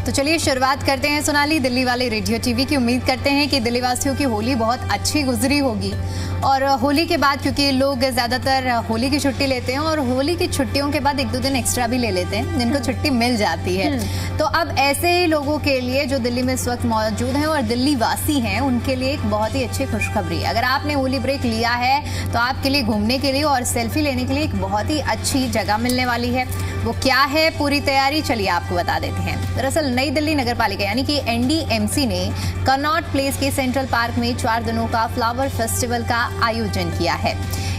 तो चलिए शुरुआत करते हैं सोनाली दिल्ली वाले रेडियो टीवी की। उम्मीद करते हैं कि दिल्ली वासियों की होली बहुत अच्छी गुजरी होगी। और होली के बाद क्योंकि लोग ज़्यादातर होली की छुट्टी लेते हैं और होली की छुट्टियों के बाद 1-2 दिन एक्स्ट्रा भी ले लेते हैं जिनको छुट्टी मिल जाती है। तो अब ऐसे ही लोगों के लिए जो दिल्ली में इस वक्त मौजूद हैं और दिल्ली वासी हैं उनके लिए एक बहुत ही अच्छी खुशखबरी है। अगर आपने होली ब्रेक लिया है तो आपके लिए घूमने के लिए और सेल्फी लेने के लिए एक बहुत ही अच्छी जगह मिलने वाली है। वो क्या है, पूरी तैयारी चलिए आपको बता देते हैं। दरअसल नई दिल्ली नगर पालिका यानी कि NDMC ने कनॉट प्लेस के सेंट्रल पार्क में 4 दिनों का फ्लावर फेस्टिवल का आयोजन किया है।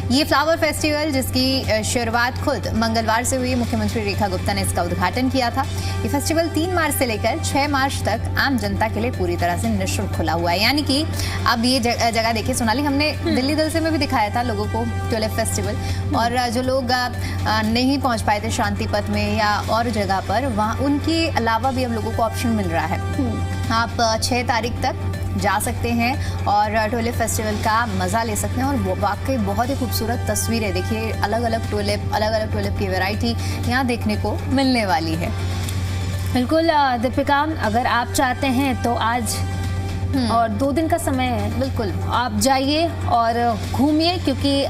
ये फ्लावर फेस्टिवल जिसकी शुरुआत खुद मंगलवार से हुई, मुख्यमंत्री रेखा गुप्ता ने इसका उद्घाटन किया था। ये फेस्टिवल 3 मार्च से लेकर 6 मार्च तक आम जनता के लिए पूरी तरह से निःशुल्क खुला हुआ है। यानी कि अब ये जगह देखिए सोनाली, हमने दिल्ली दल से में भी दिखाया था लोगों को ट्यूलिप फेस्टिवल, और जो लोग नहीं पहुंच पाए थे शांति पथ में या और जगह पर, वहाँ उनके अलावा भी अब लोगों को ऑप्शन मिल रहा है। आप 6 तारीख तक जा सकते हैं और ट्यूलिप फेस्टिवल का मज़ा ले सकते हैं। और वो वाकई बहुत ही खूबसूरत तस्वीरें देखिए, अलग अलग ट्यूलिप की वैरायटी यहाँ देखने को मिलने वाली है। बिल्कुल दीपिका, अगर आप चाहते हैं तो आज और 2 दिन का समय है, बिल्कुल आप जाइए और घूमिए, क्योंकि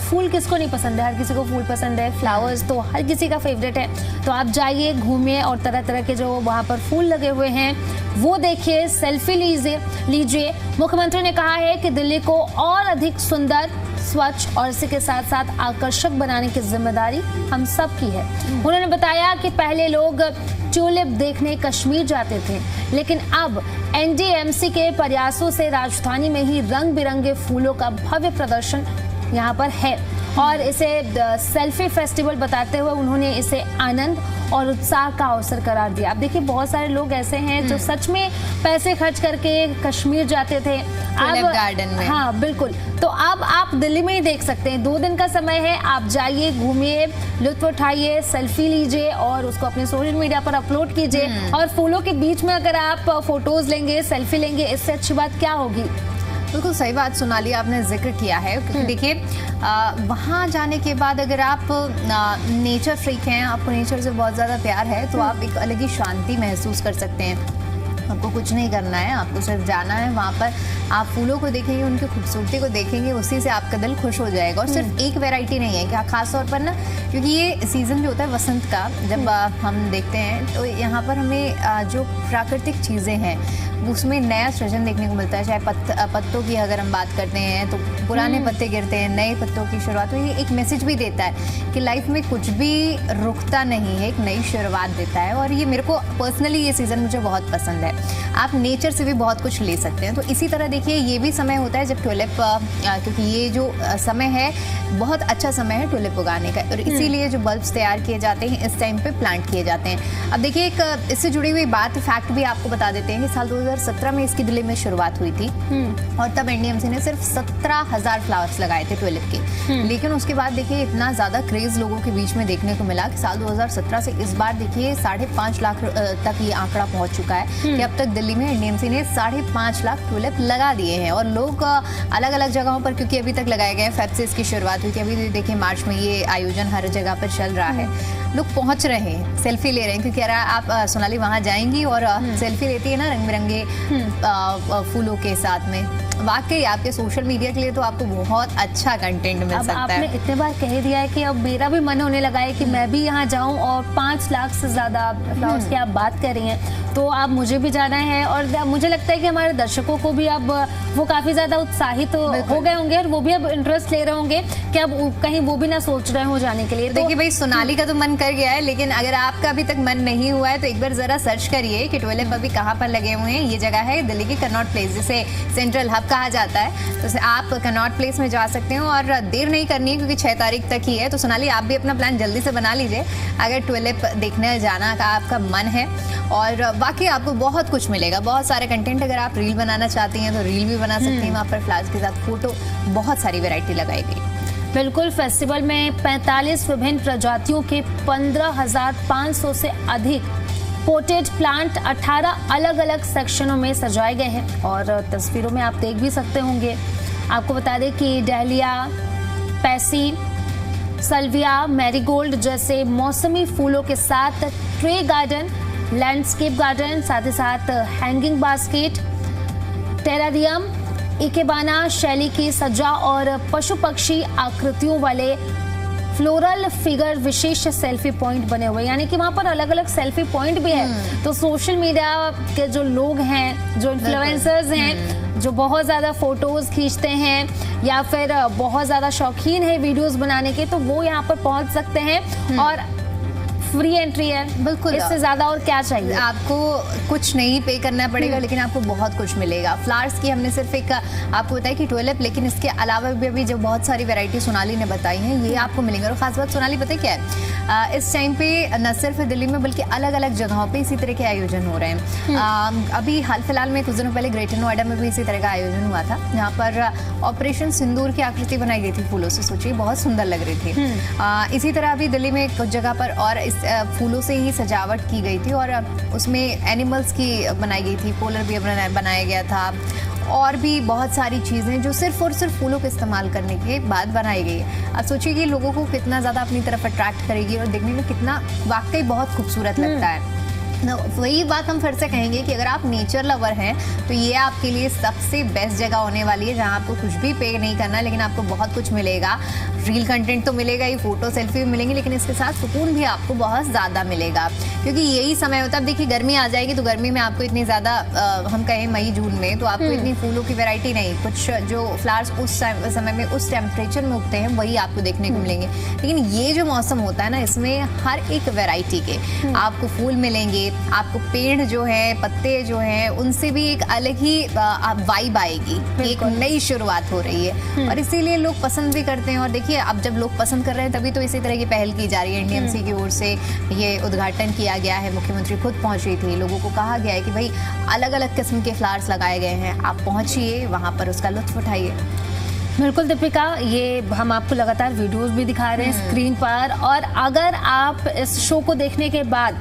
फूल किसको नहीं पसंद है, हर किसी को फूल पसंद है, फ्लावर्स तो हर किसी का फेवरेट है। तो आप जाइए, घूमिए और तरह तरह के जो वहाँ पर फूल लगे हुए हैं वो देखिए, सेल्फी लीजिए। मुख्यमंत्री ने कहा है कि दिल्ली को और अधिक सुंदर, स्वच्छ और इसी के साथ साथ आकर्षक बनाने की जिम्मेदारी हम सब की है। उन्होंने बताया कि पहले लोग ट्यूलिप देखने कश्मीर जाते थे, लेकिन अब NDMC के प्रयासों से राजधानी में ही रंग बिरंगे फूलों का भव्य प्रदर्शन यहाँ पर है। और इसे सेल्फी फेस्टिवल बताते हुए उन्होंने इसे आनंद और उत्साह का अवसर करार दिया। आप देखिए, बहुत सारे लोग ऐसे हैं जो सच में पैसे खर्च करके कश्मीर जाते थे, अब गार्डन में। हाँ बिल्कुल, तो अब आप दिल्ली में ही देख सकते हैं। 2 दिन का समय है, आप जाइए, घूमिए, लुत्फ उठाइए, सेल्फी लीजिए और उसको अपने सोशल मीडिया पर अपलोड कीजिए। और फूलों के बीच में अगर आप फोटोज लेंगे, सेल्फी लेंगे, इससे अच्छी बात क्या होगी। बिल्कुल सही बात सोनाली आपने जिक्र किया है, क्योंकि देखिए वहाँ जाने के बाद अगर आप नेचर फ्रीक हैं, आपको नेचर से बहुत ज़्यादा प्यार है, तो आप एक अलग ही शांति महसूस कर सकते हैं। आपको कुछ नहीं करना है, आपको सिर्फ जाना है वहाँ पर, आप फूलों को देखेंगे, उनकी खूबसूरती को देखेंगे, उसी से आपका दिल खुश हो जाएगा। और सिर्फ एक वैरायटी नहीं है, क्या खास तौर पर ना, क्योंकि ये सीज़न जो होता है वसंत का, जब हम देखते हैं तो यहाँ पर हमें जो प्राकृतिक चीज़ें हैं उसमें नया सृजन देखने को मिलता है। चाहे पत्तों की अगर हम बात करते हैं तो पुराने पत्ते गिरते हैं, नए पत्तों की शुरुआत। तो ये एक मैसेज भी देता है कि लाइफ में कुछ भी रुकता नहीं है, एक नई शुरुआत देता है। और ये मेरे को पर्सनली ये सीज़न मुझे बहुत पसंद है। आप नेचर से भी बहुत कुछ ले सकते हैं। तो इसी तरह देखिए, ये भी समय होता है जब ट्यूलिप, क्योंकि ये जो समय है बहुत अच्छा समय है ट्यूलिप उगाने का, और इसीलिए जो बल्ब्स तैयार किए जाते हैं इस टाइम पे प्लांट किए जाते हैं। अब देखिए, एक इससे जुड़ी हुई बात, फैक्ट भी आपको बता देते हैं कि साल 2017 में इसकी दिल्ली में शुरुआत हुई थी और तब NDMC ने सिर्फ 17,000 फ्लावर्स लगाए थे ट्यूलिप के। लेकिन उसके बाद देखिए इतना ज्यादा क्रेज लोगों के बीच में देखने को मिला कि साल 2017 से इस बार देखिए 5.5 लाख तक ये आंकड़ा पहुंच चुका है कि अब तक दिल्ली में NDMC ने 5.5 लाख ट्यूलिप लगा दिए हैं। और लोग अलग अलग जगहों पर, क्योंकि अभी तक लगाए गए हैं, फेब से इसकी शुरुआत हुई थी, अभी देखिए मार्च में ये आयोजन हर जगह पर चल रहा है। लोग पहुंच रहे हैं, सेल्फी ले रहे हैं, क्योंकि अगर आप सोनाली वहां जाएंगी और सेल्फी लेती है ना रंग बिरंगे फूलों के साथ में, वाकई आपके सोशल मीडिया के लिए तो आपको बहुत अच्छा कंटेंट मिल सकता है। आपने इतने बार कह दिया है कि अब मेरा भी मन होने लगा है कि मैं भी यहाँ जाऊँ। और 5 लाख से ज़्यादा फ्लावर्स की आप बात कर रही हैं, तो अब मुझे भी जाना है। और मुझे लगता है कि हमारे दर्शकों को भी अब वो काफ़ी ज़्यादा उत्साहित हो गए होंगे और वो भी अब इंटरेस्ट ले रहे होंगे कि अब कहीं वो भी ना सोच रहे हो जाने के लिए। देखिए भाई, सोनाली का तो मन कर गया है, लेकिन अगर आपका अभी तक मन नहीं हुआ है तो एक बार जरा सर्च करिए कि ट्यूलिप अभी कहाँ पर लगे हुए हैं। ये जगह है दिल्ली की कनॉट प्लेस, जिसे सेंट्रल हब कहा जाता है। तो आप कनॉट प्लेस में जा सकते हो और देर नहीं करनी है, क्योंकि 6 तारीख तक ही है। तो सोनाली, आप भी अपना प्लान जल्दी से बना लीजिए अगर ट्यूलिप देखने जाना का आपका मन है। और वाकई आपको बहुत कुछ मिलेगा, बहुत सारे कंटेंट। अगर आप रील बनाना चाहती हैं तो रील भी बना सकती हैं, वहाँ पर फ्लावर्स के साथ फोटो, बहुत सारी वैरायटी लगाई गई। बिल्कुल, फेस्टिवल में 45 विभिन्न प्रजातियों के 15,500 से अधिक पोटेड प्लांट 18 अलग अलग सेक्शनों में सजाए गए हैं। और तस्वीरों में आप देख भी सकते होंगे। आपको बता दें कि डहलिया, पैसी, सल्विया, मैरीगोल्ड जैसे मौसमी फूलों के साथ ट्रे गार्डन लैंडस्केप गार्डन, साथ ही साथ हैंगिंग बास्केट, टेरारियम, इकेबाना शैली की सजा और पशु पक्षी आकृतियों वाले फ्लोरल फिगर विशेष सेल्फी पॉइंट बने हुए, यानी कि वहां पर अलग अलग सेल्फी पॉइंट भी है। तो सोशल मीडिया के जो लोग हैं, जो इन्फ्लुएंसर्स हैं, जो बहुत ज़्यादा फोटोज खींचते हैं या फिर बहुत ज़्यादा शौकीन है वीडियोस बनाने के, तो वो यहाँ पर पहुंच सकते हैं और फ्री एंट्री है। बिल्कुल, इससे ज्यादा और क्या चाहिए? आपको कुछ नहीं पे करना पड़ेगा, लेकिन आपको बहुत कुछ मिलेगा। फ्लावर्स की हमने सिर्फ एक आपको बताया कि ट्यूलिप, लेकिन इसके अलावा भी अभी जो बहुत सारी वैरायटी सोनाली ने बताई हैं, ये आपको मिलेंगे। और खास बात सोनाली पता है क्या है, इस टाइम पे न सिर्फ दिल्ली में बल्कि अलग अलग जगहों पे इसी तरह के आयोजन हो रहे हैं। अभी हाल फिलहाल में कुछ दिनों पहले ग्रेटर नोएडा में भी इसी तरह का आयोजन हुआ था, जहाँ पर ऑपरेशन सिंदूर की आकृति बनाई गई थी फूलों से। सोचिए, बहुत सुंदर लग रही थी। इसी तरह अभी दिल्ली में कुछ जगह पर और इस फूलों से ही सजावट की गई थी, और उसमें एनिमल्स की बनाई गई थी, पोलर भी बनाया गया था, और भी बहुत सारी चीज़ें जो सिर्फ और सिर्फ फूलों का इस्तेमाल करने के बाद बनाई गई है। अब सोचिए कि लोगों को कितना ज़्यादा अपनी तरफ अट्रैक्ट करेगी और देखने में कितना वाकई बहुत खूबसूरत लगता है। वही बात हम फिर से कहेंगे कि अगर आप नेचर लवर हैं तो ये आपके लिए सबसे बेस्ट जगह होने वाली है, जहां आपको कुछ भी पे नहीं करना, लेकिन आपको बहुत कुछ मिलेगा। रील कंटेंट तो मिलेगा ही, फोटो सेल्फी भी मिलेंगी, लेकिन इसके साथ सुकून भी आपको बहुत ज़्यादा मिलेगा, क्योंकि यही समय होता है। अब देखिए, गर्मी आ जाएगी तो गर्मी में आपको इतनी ज़्यादा हम कहें मई जून में तो आपको इतनी फूलों की वैरायटी नहीं, कुछ जो फ्लावर्स उस समय में उस टेम्परेचर में उगते हैं वही आपको देखने को मिलेंगे। लेकिन ये जो मौसम होता है ना, इसमें हर एक वैरायटी के आपको फूल मिलेंगे, आपको पेड़ जो है, पत्ते जो हैं, उनसे भी एक अलग ही वाइब आएगी, एक नई शुरुआत हो रही है, और इसीलिए लोग पसंद भी करते हैं। और देखिए, अब जब लोग पसंद कर रहे हैं तभी तो इसी तरह की पहल की जा रही है। एनडीएमसी की ओर से ये उद्घाटन किया गया है, मुख्यमंत्री खुद पहुंची थी, लोगों को कहा गया है कि भाई अलग अलग किस्म के फ्लावर्स लगाए गए हैं, आप पहुंचिए वहां पर, उसका लुत्फ उठाइए। बिल्कुल दीपिका, ये हम आपको लगातार वीडियोस भी दिखा रहे हैं स्क्रीन पर, और अगर आप इस शो को देखने के बाद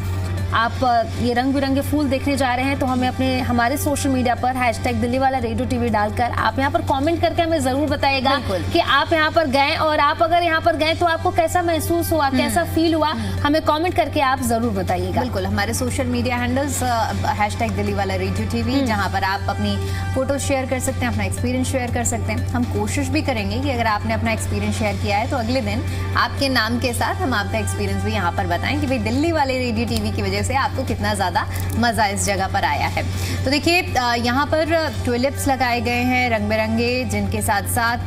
आप ये रंग बिरंगे फूल देखने जा रहे हैं तो हमें हमारे सोशल मीडिया पर #दिल्लीवाला-रेडियो-टीवी डालकर आप यहाँ पर कमेंट करके हमें जरूर बताइएगा कि आप यहाँ पर गए, और आप अगर यहाँ पर गए तो आपको कैसा महसूस हुआ, कैसा फील हुआ, हमें कमेंट करके आप जरूर बताइएगा। बिल्कुल, हमारे सोशल मीडिया हैंडल्स #दिल्लीवाला-रेडियो-टीवी, जहाँ पर आप अपनी फोटो शेयर कर सकते हैं, अपना एक्सपीरियंस शेयर कर सकते हैं। हम कोशिश भी करेंगे कि अगर आपने अपना एक्सपीरियंस शेयर किया है तो अगले दिन आपके नाम के साथ हम आपका एक्सपीरियंस भी यहाँ पर बताएं कि भाई दिल्ली वाले रेडियो टीवी की वजह से आपको कितना ज़्यादा मज़ा इस जगह पर आया है। तो देखिए, यहाँ पर ट्यूलिप्स लगाए गए हैं रंग बिरंगे, जिनके साथ साथ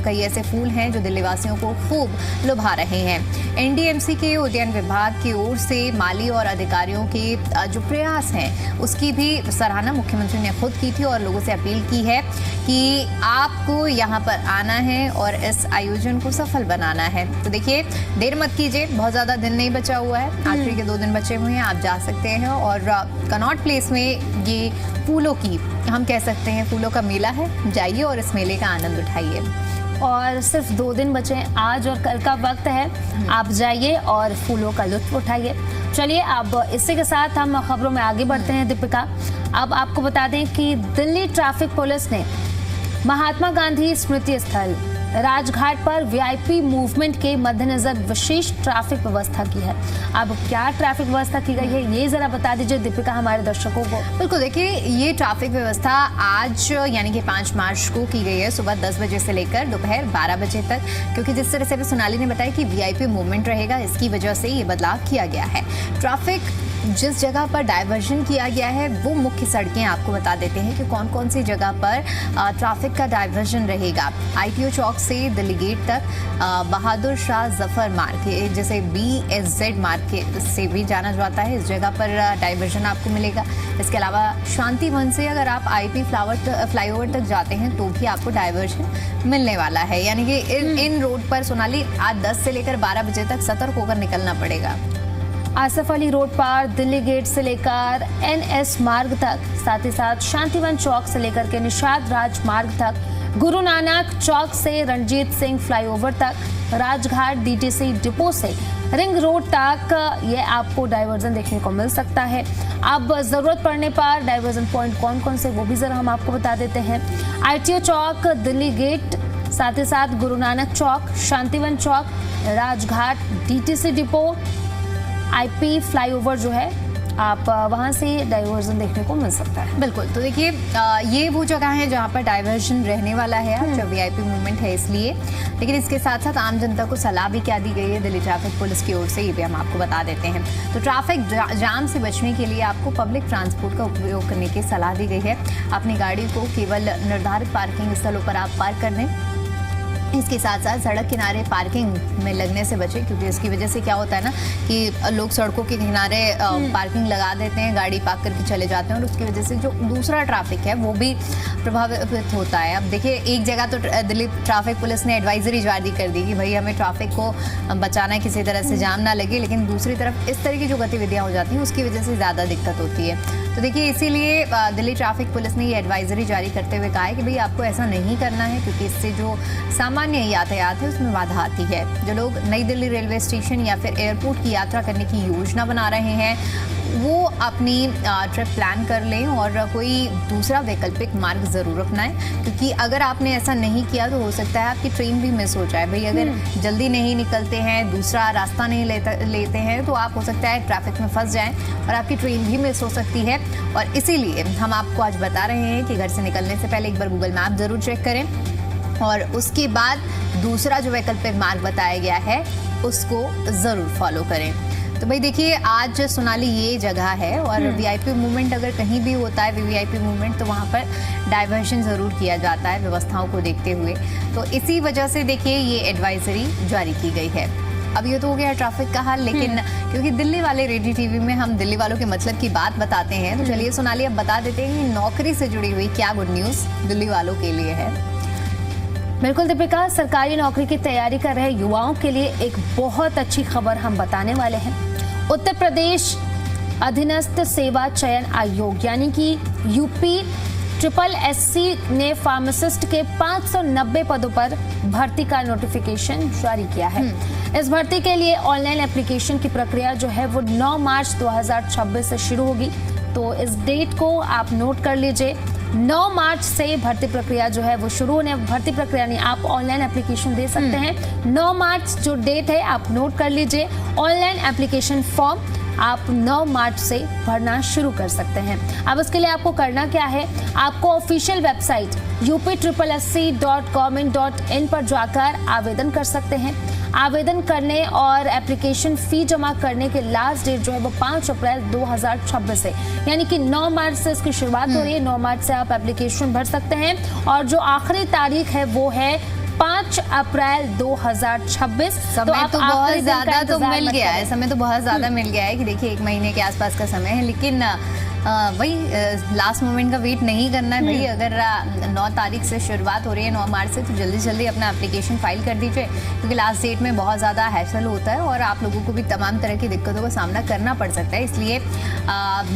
कई ऐसे फूल हैं जो दिल्ली वासियों को खूब लुभा रहे हैं। एनडीएमसी के उद्यान विभाग की ओर से माली और अधिकारियों के जो प्रयास हैं उसकी भी सराहना मुख्यमंत्री ने खुद की थी, और लोगों से अपील की है कि आपको यहाँ पर आना है और इस आयोजन को सफल बनाना है। तो देखिए, देर मत कीजिए, बहुत ज़्यादा दिन नहीं बचा हुआ है, आखिरी के 2 दिन बचे हुए हैं, आप जा सकते हैं। और कनॉट प्लेस में ये फूलों की, हम कह सकते हैं फूलों का मेला है, जाइए और इस मेले का आनंद उठाइए। और सिर्फ 2 दिन बचे हैं, आज और कल का वक्त है, आप जाइए और फूलों का लुत्फ उठाइए। चलिए, अब इसी के साथ हम खबरों में आगे बढ़ते हैं दीपिका। अब आपको बता दें कि दिल्ली ट्रैफिक पुलिस ने महात्मा गांधी स्मृति स्थल राजघाट पर वीआईपी मूवमेंट के मद्देनजर विशेष ट्रैफिक व्यवस्था की है। अब क्या ट्रैफिक व्यवस्था की गई है, ये जरा बता दीजिए दीपिका हमारे दर्शकों को। बिल्कुल, देखिए, ये ट्रैफिक व्यवस्था आज यानी कि 5 मार्च को की गई है, सुबह 10 बजे से लेकर दोपहर 12 बजे तक, क्योंकि जिस तरह से अभी सोनाली ने बताया कि वीआईपी मूवमेंट रहेगा, इसकी वजह से ये बदलाव किया गया है। ट्रैफिक जिस जगह पर डाइवर्जन किया गया है वो मुख्य सड़कें आपको बता देते हैं कि कौन कौन सी जगह पर ट्रैफिक का डाइवर्जन रहेगा। आईटीओ चौक से दिल्ली गेट तक, बहादुर शाह जफर मार्ग, जैसे BSZ मार्ग से भी जाना जाता है, इस जगह पर डाइवर्जन आपको मिलेगा। इसके अलावा शांति वन से अगर आप IP फ्लाईओवर तक जाते हैं तो भी आपको डाइवर्जन मिलने वाला है, यानी कि इन रोड पर सोनाली आज 10 से लेकर 12 बजे तक सतर्क होकर निकलना पड़ेगा। आसफ अली रोड पर दिल्ली गेट से लेकर NS मार्ग तक, साथ ही साथ शांतिवन चौक से लेकर के निषाद राज मार्ग तक, गुरु नानक चौक से रणजीत सिंह फ्लाईओवर तक, राजघाट DTC डिपो से रिंग रोड तक ये आपको डाइवर्जन देखने को मिल सकता है। अब जरूरत पड़ने पर डाइवर्जन पॉइंट कौन कौन से वो भी जरा हम आपको बता देते हैं। ITO चौक, दिल्ली गेट, साथ ही साथ Guru Nanak Chowk, Shantivan Chowk, Rajghat DTC depot, IP flyover जो है, आप वहाँ से डाइवर्जन देखने को मिल सकता है। बिल्कुल, तो देखिए ये वो जगह है जहाँ पर डाइवर्जन रहने वाला है आज, जो वीआईपी मूवमेंट है इसलिए। लेकिन इसके साथ साथ आम जनता को सलाह भी क्या दी गई है दिल्ली ट्रैफिक पुलिस की ओर से, ये भी हम आपको बता देते हैं। तो ट्रैफिक जाम से बचने के लिए आपको पब्लिक ट्रांसपोर्ट का उपयोग करने की सलाह दी गई है। अपनी गाड़ी को केवल निर्धारित पार्किंग स्थलों पर आप पार्क कर दें। इसके साथ साथ सड़क किनारे पार्किंग में लगने से बचें, क्योंकि इसकी वजह से क्या होता है ना कि लोग सड़कों के किनारे पार्किंग लगा देते हैं, गाड़ी पार्क करके चले जाते हैं और उसकी वजह से जो दूसरा ट्रैफिक है वो भी प्रभावित होता है। अब देखिए एक जगह तो दिल्ली ट्रैफिक पुलिस ने एडवाइजरी जारी कर दी कि भाई हमें ट्रैफिक को बचाना है, किसी तरह से जाम ना लगे, लेकिन दूसरी तरफ इस तरह की जो गतिविधियाँ हो जाती हैं उसकी वजह से ज़्यादा दिक्कत होती है। तो देखिए इसीलिए दिल्ली ट्रैफिक पुलिस ने ये एडवाइजरी जारी करते हुए कहा है कि भाई आपको ऐसा नहीं करना है, क्योंकि इससे जो सामान्य यातायात है उसमें बाधा आती है। जो लोग नई दिल्ली रेलवे स्टेशन या फिर एयरपोर्ट की यात्रा करने की योजना बना रहे हैं वो अपनी ट्रिप प्लान कर लें और कोई दूसरा वैकल्पिक मार्ग ज़रूर अपनाएं, क्योंकि अगर आपने ऐसा नहीं किया तो हो सकता है आपकी ट्रेन भी मिस हो जाए। भाई अगर जल्दी नहीं निकलते हैं, दूसरा रास्ता नहीं लेते हैं तो आप हो सकता है ट्रैफिक में फंस जाएं और आपकी ट्रेन भी मिस हो सकती है। और इसीलिए हम आपको आज बता रहे हैं कि घर से निकलने से पहले एक बार गूगल मैप ज़रूर चेक करें और उसके बाद दूसरा जो वैकल्पिक मार्ग बताया गया है उसको ज़रूर फॉलो करें। तो भाई देखिए आज सोनाली ये जगह है और वीआईपी मूवमेंट अगर कहीं भी होता है वीवीआईपी मूवमेंट तो वहाँ पर डाइवर्शन ज़रूर किया जाता है व्यवस्थाओं को देखते हुए। तो इसी वजह से देखिए ये एडवाइजरी जारी की गई है। अब ये तो हो गया ट्रैफिक का हाल, लेकिन क्योंकि दिल्ली वाले रेडियो टीवी में हम दिल्ली वालों के मतलब की बात बताते हैं, तो चलिए सोनाली अब बता देते हैं कि नौकरी से जुड़ी हुई क्या गुड न्यूज़ दिल्ली वालों के लिए है। बिल्कुल दीपिका, सरकारी नौकरी की तैयारी कर रहे युवाओं के लिए एक बहुत अच्छी खबर हम बताने वाले हैं। उत्तर प्रदेश अधीनस्थ सेवा चयन आयोग यानी कि यूपी SSSC ने फार्मासिस्ट के 590 पदों पर भर्ती का नोटिफिकेशन जारी किया है। इस भर्ती के लिए ऑनलाइन एप्लीकेशन की प्रक्रिया जो है वो 9 मार्च 2026 से शुरू होगी। तो इस डेट को आप नोट कर लीजिए। 9 मार्च से भर्ती प्रक्रिया जो है वो शुरू होने, भर्ती प्रक्रिया नहीं, आप ऑनलाइन एप्लीकेशन दे सकते हैं। 9 मार्च जो डेट है आप नोट कर लीजिए। ऑनलाइन एप्लीकेशन फॉर्म आप 9 मार्च से भरना शुरू कर सकते हैं। अब इसके लिए आपको करना क्या है, आपको ऑफिशियल वेबसाइट upssc.government.in पर जाकर आवेदन कर सकते हैं। आवेदन करने और एप्लीकेशन फी जमा करने के लास्ट डेट जो है वो 5 अप्रैल 2026 है, यानी कि 9 मार्च से इसकी शुरुआत हो रही है। 9 मार्च से आप एप्लीकेशन भर सकते हैं और जो आखिरी तारीख है वो है 5 अप्रैल 2026। समय तो बहुत ज्यादा तो मिल गया है, समय तो बहुत ज्यादा मिल गया है कि देखिए 1 महीने के आसपास का समय है, लेकिन वही लास्ट मोमेंट का वेट नहीं करना है भाई। अगर 9 तारीख से शुरुआत हो रही है 9 मार्च से, तो जल्दी जल्दी अपना एप्लीकेशन फाइल कर दीजिए, क्योंकि लास्ट डेट में बहुत ज़्यादा हैसल होता है और आप लोगों को भी तमाम तरह की दिक्कतों का सामना करना पड़ सकता है। इसलिए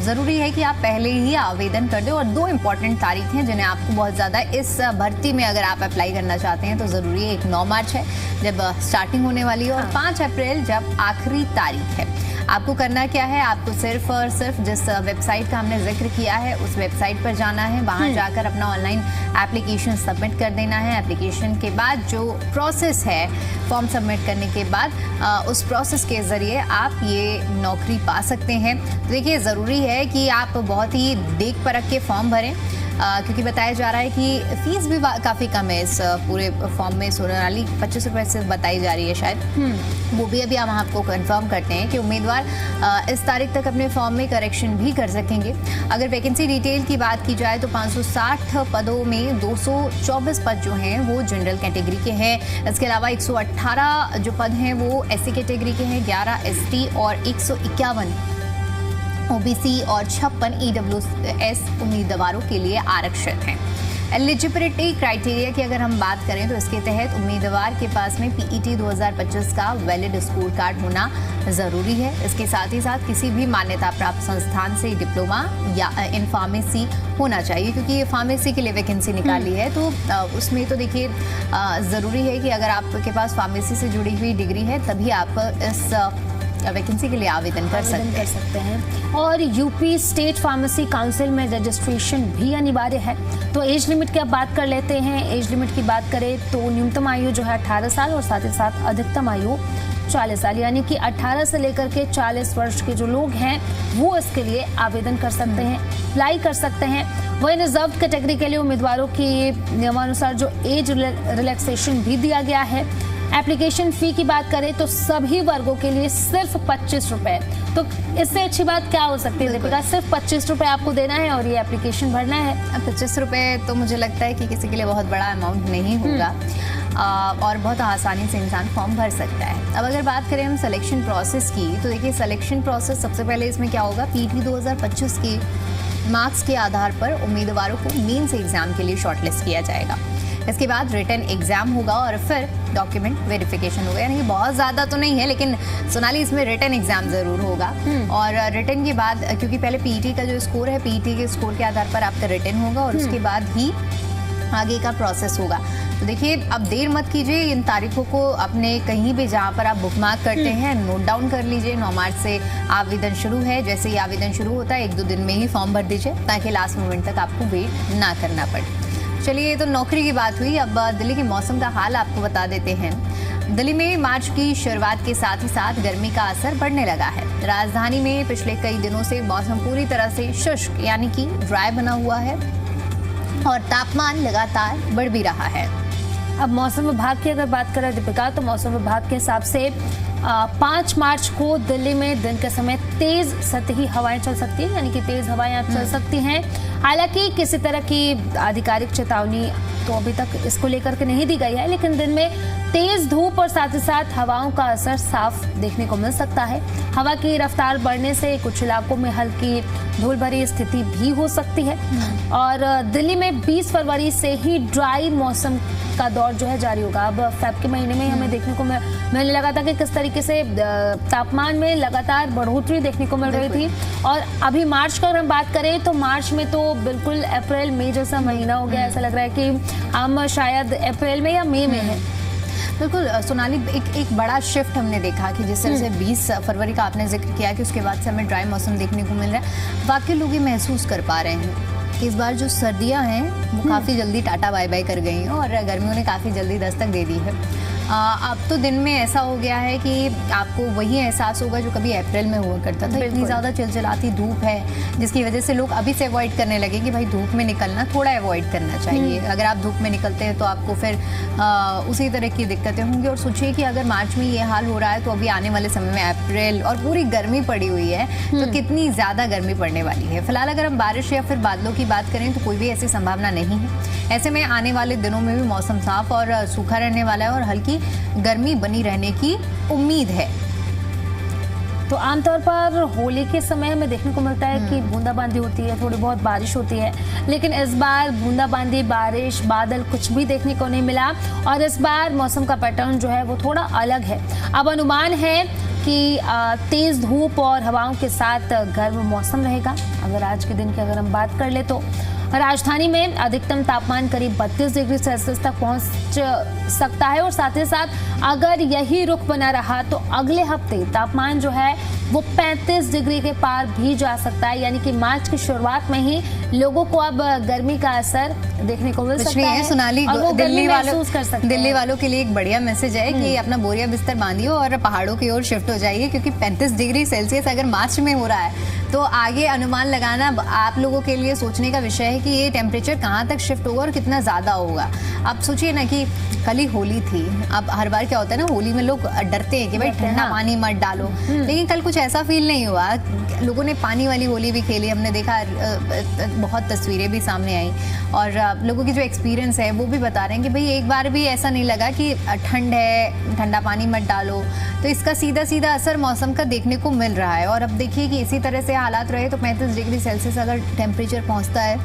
ज़रूरी है कि आप पहले ही आवेदन कर दें। और 2 इंपॉर्टेंट तारीख हैं जिन्हें आपको बहुत ज़्यादा इस भर्ती में अगर आप अप्लाई करना चाहते हैं तो ज़रूरी है। एक 9 मार्च है जब स्टार्टिंग होने वाली है और 5 अप्रैल जब आखिरी तारीख है। आपको करना क्या है, आपको सिर्फ और सिर्फ जिस वेबसाइट का हमने जिक्र किया है उस वेबसाइट पर जाना है, वहां जाकर अपना ऑनलाइन एप्लीकेशन सबमिट कर देना है। एप्लीकेशन के बाद जो प्रोसेस है फॉर्म सबमिट करने के बाद उस प्रोसेस के ज़रिए आप ये नौकरी पा सकते हैं। तो देखिए ज़रूरी है कि आप बहुत ही देख परख के फॉर्म भरें, क्योंकि बताया जा रहा है कि फीस भी काफ़ी कम है इस पूरे फॉर्म में। सोनाली 25 रुपये से बताई जा रही है शायद, वो भी अभी हम आपको कंफर्म करते हैं कि उम्मीदवार इस तारीख तक अपने फॉर्म में करेक्शन भी कर सकेंगे। अगर वैकेंसी डिटेल की बात की जाए तो 560 पदों में 224 पद जो हैं वो जनरल कैटेगरी के हैं। इसके अलावा 118 जो पद हैं वो SC कैटेगरी के हैं, 11 ST और 151 OBC और 56 EWS उम्मीदवारों के लिए आरक्षित हैं। एलिजिबिलिटी क्राइटेरिया की अगर हम बात करें तो इसके तहत उम्मीदवार के पास में PET 2025 का वैलिड स्कोर कार्ड होना ज़रूरी है। इसके साथ ही साथ किसी भी मान्यता प्राप्त संस्थान से डिप्लोमा या इन फार्मेसी होना चाहिए, क्योंकि ये फार्मेसी के लिए वैकेंसी निकाली है। तो उसमें तो देखिए ज़रूरी है कि अगर आपके पास फार्मेसी से जुड़ी हुई डिग्री है तभी आप इस वैकेंसी के लिए आवेदन कर सकते हैं। और यूपी स्टेट फार्मेसी काउंसिल में रजिस्ट्रेशन भी अनिवार्य है। तो एज लिमिट की अब बात कर लेते हैं। एज लिमिट की बात करें तो न्यूनतम आयु जो है 18 साल और साथ ही साथ अधिकतम आयु 40 साल, यानी कि 18 से लेकर के 40 वर्ष के जो लोग हैं वो इसके लिए आवेदन कर सकते हैं, अप्लाई कर सकते हैं। वही रिजर्व कैटेगरी के लिए उम्मीदवारों की नियमानुसार जो एज रिलैक्सेशन भी दिया गया है। एप्लीकेशन फी की बात करें तो सभी वर्गों के लिए सिर्फ 25 रुपए। तो इससे अच्छी बात क्या हो सकती है दीपिका? सिर्फ 25 रुपए आपको देना है और ये एप्लीकेशन भरना है। 25 रुपए तो मुझे लगता है कि किसी के लिए बहुत बड़ा अमाउंट नहीं होगा और बहुत आसानी से इंसान फॉर्म भर सकता है। अब अगर बात करें हम सिलेक्शन प्रोसेस की, तो देखिए सिलेक्शन प्रोसेस सबसे पहले इसमें क्या होगा, पीटी 2025 की मार्क्स के आधार पर उम्मीदवारों को मेंस एग्जाम के लिए शॉर्टलिस्ट किया जाएगा। इसके बाद रिटन एग्जाम होगा और फिर डॉक्यूमेंट वेरिफिकेशन होगा। यानी कि बहुत ज़्यादा तो नहीं है, लेकिन सोनाली इसमें रिटन एग्जाम ज़रूर होगा। और रिटन के बाद, क्योंकि पहले पीटी का जो स्कोर है, पीटी के स्कोर के आधार पर आपका रिटन होगा और उसके बाद ही आगे का प्रोसेस होगा। तो देखिए अब देर मत कीजिए, इन तारीखों को अपने कहीं भी जहाँ पर आप बुकमार्क करते हैं नोट डाउन कर लीजिए। 9 मार्च से आवेदन शुरू है। जैसे ही आवेदन शुरू होता है 1-2 दिन में ही फॉर्म भर दीजिए ताकि लास्ट मोमेंट तक आपको वेट ना करना पड़े। चलिए, ये तो नौकरी की बात हुई। अब दिल्ली के मौसम का हाल आपको बता देते हैं। दिल्ली में मार्च की शुरुआत के साथ ही साथ गर्मी का असर बढ़ने लगा है। राजधानी में पिछले कई दिनों से मौसम पूरी तरह से शुष्क यानी कि ड्राई बना हुआ है और तापमान लगातार बढ़ भी रहा है। अब मौसम विभाग की अगर बात करें दीपिका, तो मौसम विभाग के हिसाब से 5 मार्च को दिल्ली में दिन के समय तेज सतही हवाएं चल सकती हैं, यानी कि तेज हवाएं चल सकती हैं। हालांकि किसी तरह की आधिकारिक चेतावनी तो अभी तक इसको लेकर के नहीं दी गई है, लेकिन दिन में तेज धूप और साथ ही साथ हवाओं का असर साफ देखने को मिल सकता है। हवा की रफ्तार बढ़ने से कुछ इलाकों में हल्की धूल भरी स्थिति भी हो सकती है। और दिल्ली में 20 फरवरी से ही ड्राई मौसम का दौर जो है जारी होगा। अब फेब के महीने में हमें देखने को मिलने लगा था कि किस तरीके से तापमान में लगातार बढ़ोतरी देखने को मिल रही थी। और अभी मार्च का अगर हम बात करें तो मार्च में तो बिल्कुल अप्रैल मई जैसा महीना हो गया। ऐसा लग रहा है कि हम शायद अप्रैल में या मई में हैं। बिल्कुल सोनाली, एक बड़ा शिफ्ट हमने देखा कि जिस तरह से 20 फरवरी का आपने जिक्र किया कि उसके बाद से हमें ड्राई मौसम देखने को मिल रहा है। वाकई लोग ये महसूस कर पा रहे हैं कि इस बार जो सर्दियां हैं वो काफ़ी जल्दी टाटा बाय बाय कर गई हैं और गर्मियों ने काफ़ी जल्दी दस्तक दे दी है। अब तो दिन में ऐसा हो गया है कि आपको वही एहसास होगा जो कभी अप्रैल में हुआ करता था। इतनी ज़्यादा चिलचिलाती धूप है जिसकी वजह से लोग अभी से अवॉइड करने लगे कि भाई धूप में निकलना थोड़ा अवॉइड करना चाहिए। अगर आप धूप में निकलते हैं तो आपको फिर उसी तरह की दिक्कतें होंगी। और सोचिए कि अगर मार्च में ये हाल हो रहा है तो अभी आने वाले समय में अप्रैल और पूरी गर्मी पड़ी हुई है तो कितनी ज़्यादा गर्मी पड़ने वाली है। फिलहाल अगर हम बारिश या फिर बादलों की बात करें तो कोई भी ऐसी संभावना नहीं है। ऐसे में आने वाले दिनों में भी मौसम साफ और सूखा रहने वाला है और हल्की गर्मी बनी रहने की उम्मीद है। तो आमतौर पर होली के समय में देखने को मिलता है कि बूंदाबांदी होती है, थोड़ी बहुत बारिश होती है, लेकिन इस बार बूंदाबांदी, बारिश, बादल कुछ भी देखने को नहीं मिला। और इस बार मौसम का पैटर्न जो है वो थोड़ा अलग है। अब अनुमान है कि तेज धूप और हवाओं के साथ गर्म मौसम रहेगा। अगर आज के दिन की अगर हम बात कर ले तो राजधानी में अधिकतम तापमान करीब 32 डिग्री सेल्सियस तक पहुंच सकता है। और साथ ही साथ अगर यही रुख बना रहा तो अगले हफ्ते तापमान जो है वो 35 डिग्री के पार भी जा सकता है। यानी कि मार्च की शुरुआत में ही लोगों को अब गर्मी का असर देखने को मिल सकता है। सोनाली, दिल्ली वालों के लिए एक बढ़िया मैसेज है कि अपना बोरिया बिस्तर बांधिए और पहाड़ों की ओर शिफ्ट हो जाइए, क्योंकि 35 डिग्री सेल्सियस अगर मार्च में हो रहा है तो आगे अनुमान लगाना आप लोगों के लिए सोचने का विषय है कि ये टेम्परेचर कहाँ तक शिफ्ट होगा और कितना ज़्यादा होगा। अब सोचिए ना कि कल ही होली थी। अब हर बार क्या होता है ना, होली में लोग डरते हैं कि भाई ठंडा पानी मत डालो, लेकिन कल कुछ ऐसा फील नहीं हुआ। लोगों ने पानी वाली होली भी खेली, हमने देखा बहुत तस्वीरें भी सामने आई और लोगों की जो एक्सपीरियंस है वो भी बता रहे हैं कि भाई एक बार भी ऐसा नहीं लगा कि ठंड है, ठंडा पानी मत डालो। तो इसका सीधा सीधा असर मौसम का देखने को मिल रहा है। और अब देखिए कि इसी तरह से हालात रहे तो 35 डिग्री सेल्सियस अगर टेम्परेचर पहुंचता है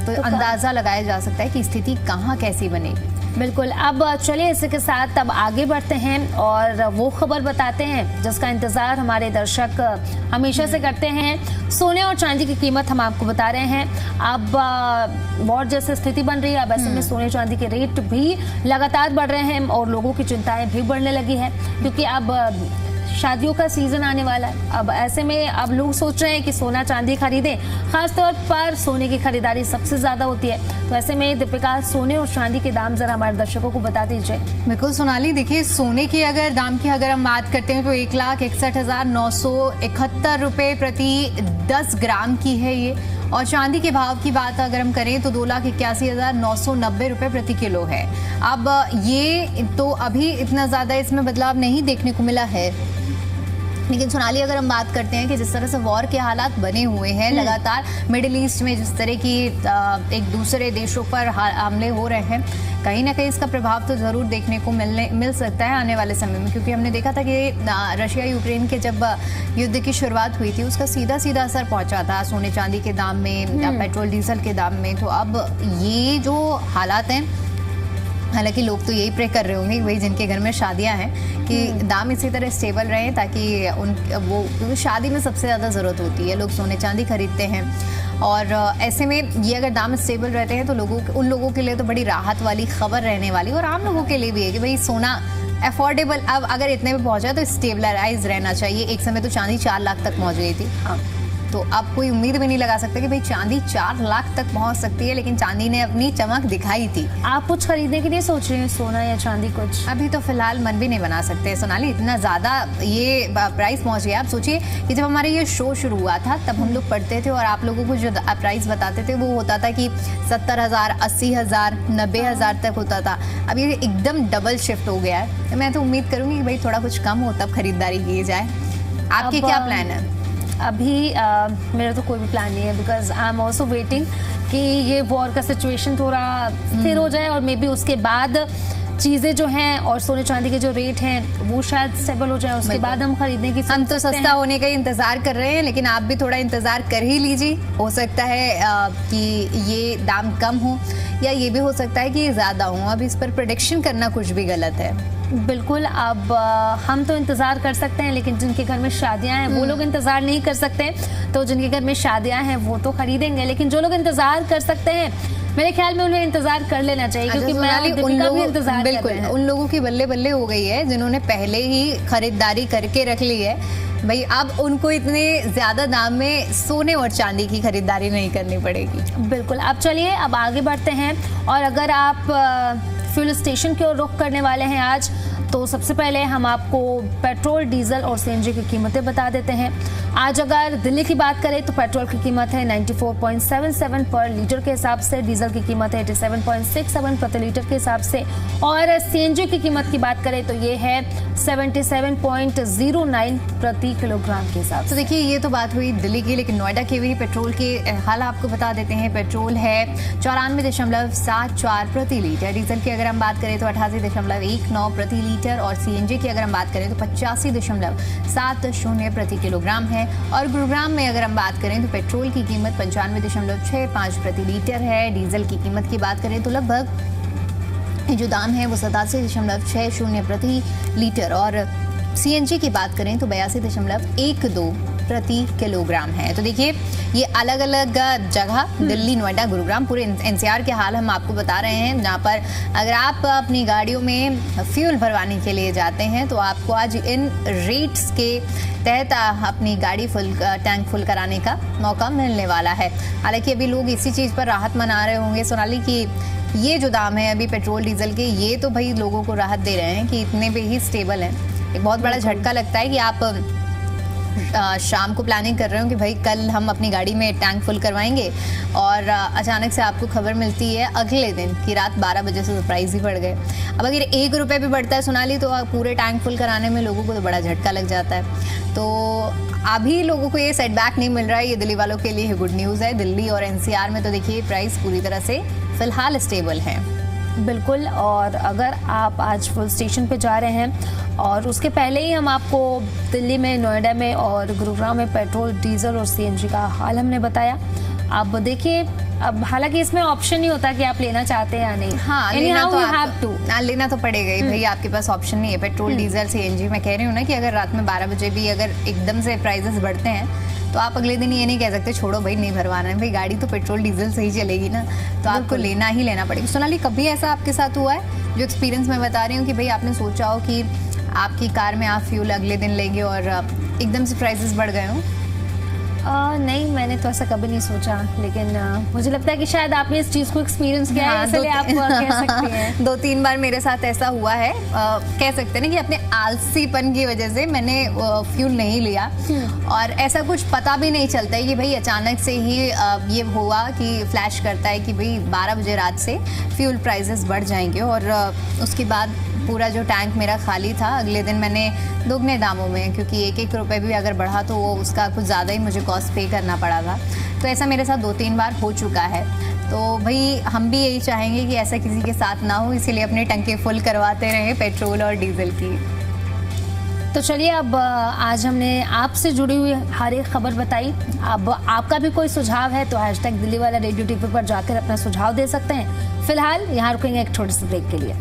तो अंदाज़ा लगाया जा सकता है कि स्थिति कहाँ कैसी बनेगी। बिल्कुल। अब चलिए इसी के साथ अब आगे बढ़ते हैं और वो खबर बताते हैं जिसका इंतजार हमारे दर्शक हमेशा से करते हैं। सोने और चांदी की कीमत हम आपको बता रहे हैं। अब वॉर जैसी स्थिति बन रही है, अब ऐसे में सोने चांदी के रेट भी लगातार बढ़ रहे हैं और लोगों की चिंताएं भी बढ़ने लगी है, क्योंकि अब शादियों का सीजन आने वाला है। अब ऐसे में अब लोग सोच रहे हैं कि सोना चांदी खरीदें, खासतौर पर सोने की खरीदारी सबसे ज्यादा होती है। तो ऐसे में दीपिका, सोने और चांदी के दाम जरा हमारे दर्शकों को बता दीजिए। बिल्कुल सोनाली, देखिए सोने के दाम की अगर हम बात करते हैं तो 1,61,971 रुपए प्रति 10 ग्राम की है ये। और चांदी के भाव की बात अगर हम करें तो 2,81,990 रुपए प्रति किलो है। अब ये तो अभी इतना ज्यादा इसमें बदलाव नहीं देखने को मिला है, लेकिन सोनाली अगर हम बात करते हैं कि जिस तरह से वॉर के हालात बने हुए हैं लगातार मिडिल ईस्ट में, जिस तरह की एक दूसरे देशों पर हमले हो रहे हैं, कहीं ना कहीं इसका प्रभाव तो जरूर देखने को मिल सकता है आने वाले समय में। क्योंकि हमने देखा था कि रशिया यूक्रेन के जब युद्ध की शुरुआत हुई थी उसका सीधा सीधा असर पहुंचा था सोने चांदी के दाम में, पेट्रोल डीजल के दाम में। तो अब ये जो हालात हैं, हालांकि लोग तो यही प्रे कर रहे होंगे भाई जिनके घर में शादियां हैं कि दाम इसी तरह स्टेबल रहे, ताकि क्योंकि शादी में सबसे ज़्यादा ज़रूरत होती है, लोग सोने चांदी खरीदते हैं। और ऐसे में ये अगर दाम स्टेबल रहते हैं तो उन लोगों के लिए तो बड़ी राहत वाली खबर रहने वाली, और आम लोगों के लिए भी है कि भाई सोना अफोर्डेबल अब अगर इतने में पहुंचा तो स्टेबलाइज रहना चाहिए। एक समय तो चांदी 4 लाख तक पहुंच गई थी, हाँ, तो अब कोई उम्मीद भी नहीं लगा सकता कि भाई चांदी 4 लाख तक पहुंच सकती है, लेकिन चांदी ने अपनी चमक दिखाई थी। आप कुछ खरीदने के लिए सोच रहे हैं, सोना या चांदी कुछ? अभी तो फिलहाल मन भी नहीं बना सकते सोनाली, इतना ज्यादा ये प्राइस पहुंच गया। आप सोचिए कि जब हमारे ये शो शुरू हुआ था तब हम लोग पढ़ते थे और आप लोगों को जो प्राइस बताते थे वो होता था कि 70,000, 80,000, 90,000 तक होता था। अब ये एकदम डबल शिफ्ट हो गया है। तो मैं तो उम्मीद करूंगी कि भाई थोड़ा कुछ कम हो तब खरीदारी की जाए। आपके क्या प्लान है? अभी मेरा तो कोई भी प्लान नहीं है, because I am also waiting कि ये वॉर का सिचुएशन थोड़ा स्थिर हो जाए और मे बी उसके बाद चीज़ें जो हैं और सोने चांदी के जो रेट हैं वो शायद स्टेबल हो जाए, उसके बाद हम खरीदने की हम तो सस्ता होने का ही इंतजार कर रहे हैं, लेकिन आप भी थोड़ा इंतजार कर ही लीजिए। हो सकता है कि ये दाम कम हो या ये भी हो सकता है कि ये ज़्यादा हो। अब इस पर प्रेडिक्शन करना कुछ भी गलत है। बिल्कुल, अब हम तो इंतज़ार कर सकते हैं, लेकिन जिनके घर में शादियां हैं वो लोग इंतज़ार नहीं कर सकते। तो जिनके घर में शादियां हैं वो तो खरीदेंगे, लेकिन जो लोग इंतज़ार कर सकते हैं मेरे ख्याल में उन्हें इंतजार कर लेना चाहिए, क्योंकि बिल्कुल उन लोगों की बल्ले बल्ले हो गई है जिन्होंने पहले ही खरीदारी करके रख ली है भाई। अब उनको इतने ज्यादा दाम में सोने और चांदी की खरीदारी नहीं करनी पड़ेगी। बिल्कुल। अब चलिए अब आगे बढ़ते हैं, और अगर आप फ्यूल स्टेशन की ओर रुख करने वाले हैं आज, तो सबसे पहले हम आपको पेट्रोल, डीजल और सीएनजी की कीमतें बता देते हैं। आज अगर दिल्ली की बात करें तो पेट्रोल की कीमत है 94.77 पर लीटर के हिसाब से, डीजल की कीमत है 87.67 प्रति लीटर के हिसाब से, और सीएनजी की कीमत की बात करें तो ये है 77.09 प्रति किलोग्राम के हिसाब से। तो देखिए ये तो बात हुई दिल्ली की, लेकिन नोएडा के भी पेट्रोल के हाल आपको बता देते हैं। पेट्रोल है 94.74 प्रति लीटर, डीजल की अगर हम बात करें तो 88.19 प्रति लीटर, और सीएनजी की अगर हम बात करें तो 85.70 प्रति किलोग्राम है। और गुरुग्राम में अगर हम बात करें तो पेट्रोल की कीमत 95.65 प्रति लीटर है। डीजल की कीमत की बात करें तो लगभग जो दाम है वो 87.60 प्रति लीटर, और सीएनजी की बात करें तो 82.12 प्रति किलोग्राम है। तो देखिए ये अलग अलग जगह, दिल्ली, नोएडा, गुरुग्राम, पूरे एनसीआर के हाल हम आपको बता रहे हैं, जहाँ पर अगर आप अपनी गाड़ियों में फ्यूल भरवाने के लिए जाते हैं तो आपको आज इन रेट्स के तहत अपनी गाड़ी टैंक फुल कराने का मौका मिलने वाला है। हालांकि अभी लोग इसी चीज़ पर राहत मना रहे होंगे सोनाली की ये जो दाम है अभी पेट्रोल डीजल के, ये तो भाई लोगों को राहत दे रहे हैं कि इतने पे ही स्टेबल हैं। एक बहुत बड़ा झटका लगता है कि आप शाम को प्लानिंग कर रहे हो कि भाई कल हम अपनी गाड़ी में टैंक फुल करवाएंगे, और अचानक से आपको खबर मिलती है अगले दिन की रात 12 बजे से सरप्राइज ही बढ़ गए। अब अगर 1 रुपये भी बढ़ता है सोनाली तो पूरे टैंक फुल कराने में लोगों को तो बड़ा झटका लग जाता है। तो अभी लोगों को ये सेटबैक नहीं मिल रहा है, ये दिल्ली वालों के लिए गुड न्यूज़ है। दिल्ली और एनसीआर में तो देखिए प्राइस पूरी तरह से फिलहाल स्टेबल है। बिल्कुल, और अगर आप आज फुल स्टेशन पे जा रहे हैं, और उसके पहले ही हम आपको दिल्ली में, नोएडा में और गुरुग्राम में पेट्रोल, डीजल और सीएनजी का हाल हमने बताया। अब देखिए, अब हालांकि इसमें ऑप्शन नहीं होता कि आप लेना चाहते हैं या नहीं। हाँ, लेना तो पड़ेगा ही भाई, आपके पास ऑप्शन नहीं है। पेट्रोल, डीजल, सीएनजी, मैं कह रही हूँ ना कि अगर रात में 12 बजे भी अगर एकदम से प्राइसेस बढ़ते हैं तो आप अगले दिन ये नहीं कह सकते छोड़ो भाई नहीं भरवाना है, भाई गाड़ी तो पेट्रोल डीजल से ही चलेगी ना, तो आपको लेना ही लेना पड़ेगा। सोनाली, कभी ऐसा आपके साथ हुआ है जो एक्सपीरियंस मैं बता रही हूँ कि भाई आपने सोचा हो कि आपकी कार में आप फ्यूल अगले दिन लेंगे और एकदम से प्राइसेस बढ़ गए हों? नहीं, मैंने तो ऐसा कभी नहीं सोचा, लेकिन मुझे लगता है कि शायद आपने इस चीज़ को एक्सपीरियंस किया है, इसलिए आप कह सकती हैं। 2-3 बार मेरे साथ ऐसा हुआ है। कह सकते हैं ना कि अपने आलसीपन की वजह से मैंने फ्यूल नहीं लिया, और ऐसा कुछ पता भी नहीं चलता है कि भाई अचानक से ही ये हुआ कि फ्लैश करता है कि भाई 12 बजे रात से फ्यूल प्राइसेस बढ़ जाएंगे, और उसके बाद पूरा जो टैंक मेरा खाली था अगले दिन मैंने दुगने दामों में, क्योंकि 1-1 रुपये भी अगर बढ़ा तो वो उसका कुछ ज़्यादा ही मुझे कॉस्ट पे करना पड़ा था। तो ऐसा मेरे साथ 2-3 बार हो चुका है। तो भाई हम भी यही चाहेंगे कि ऐसा किसी के साथ ना हो, इसीलिए अपने टंके फुल करवाते रहें पेट्रोल और डीजल की। तो चलिए, अब आज हमने आपसे जुड़ी हुई हर एक खबर बताई। अब आपका भी कोई सुझाव है तो #दिल्ली वाला रेडियो टीवी पर जाकर अपना सुझाव दे सकते हैं। फिलहाल यहाँ रुकेंगे एक छोटे से ब्रेक के लिए।